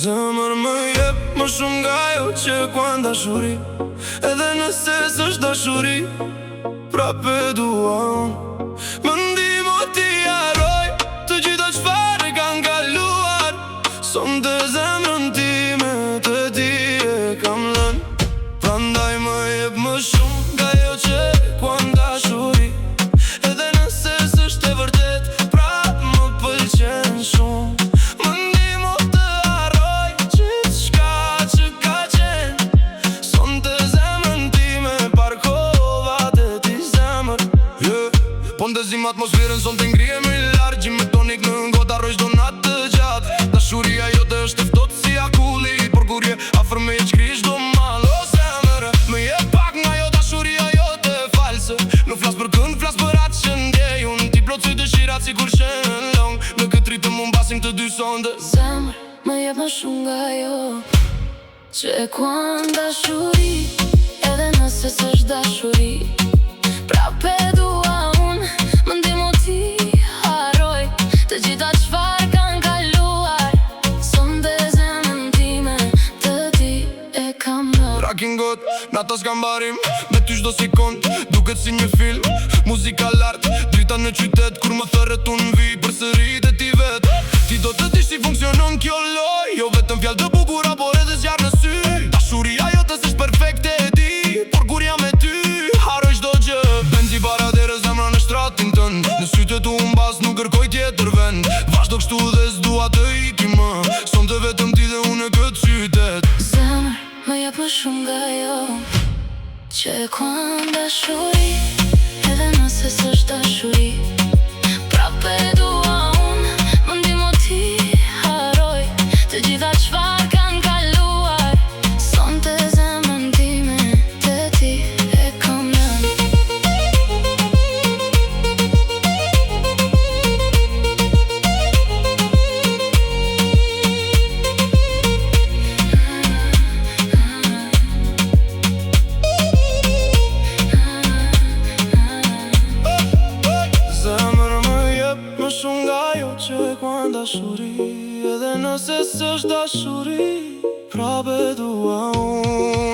Zemër më jep më shumë nga jo që kuan dashuri. Edhe nëse s'është dashuri, prape dua unë. Më ndihmo t'i haroj të gjitha çfarë kanë kaluar. Sonte zemrën time të di e kam lënë. Prandaj më jep më shumë nga jo që kuan dashuri. Edhe nëse s'është e vërtet, prap më pëlqen shumë. Po ndezim atmosferën son të ngrije më i lartë. Gjim me tonik në ngota rojsh do natë të gjatë. Dashuria jote është eftot si akulli, por kur je afër me e qkrish do mal. O zemër, më je pak nga jo dashuria jote false. Nuk flas për kënd, flas për atë që ndjej. Unë ti plotësoj dëshirat si kur shenë long. Në këtë ritëm unë basim të dy sonde. Zemër, më jep më shumë nga jo që kuan dashuri. Edhe nëse s'është dashuri, prape dua unë. Më ndihmo t'i haroj të gjitha çfarë kanë kaluar. Sonte zemrën time të di e kam lënë. Rakin got, nata s'kam barim, me ty çdo sikond duket si një film. Muzika lart, drita në qytet, kur më thërret unë vi përsëri te ti vet. Ti do të dish si funksionon kjo loj, jo vetëm fjalë të bukura, por edhe zjarr në sy. Dashuria jote s'është perfekte e di, por kur jam me ty haroj çdo gjë. Benzi para dere zemra në shtratin tënd, në sytë tu mbas nuk kërkoj tjetër vend. Vazhdo kështu dhe s'dua të iki më, sonte vetëm ti dhe unë në këtë qytet. Zemër, më jep më shumë nga jo që kuan dashuri. Edhe nëse s'është dashuri, prape dua unë. Më ndihmo t'i haroj të gjitha çfarë kanë kaluar. Sonte zemrën time të di e kam lënë. Zemër më jep më shumë nga jo që kuan dashuri. Edhe nëse s'është dashuri, prape dua unë.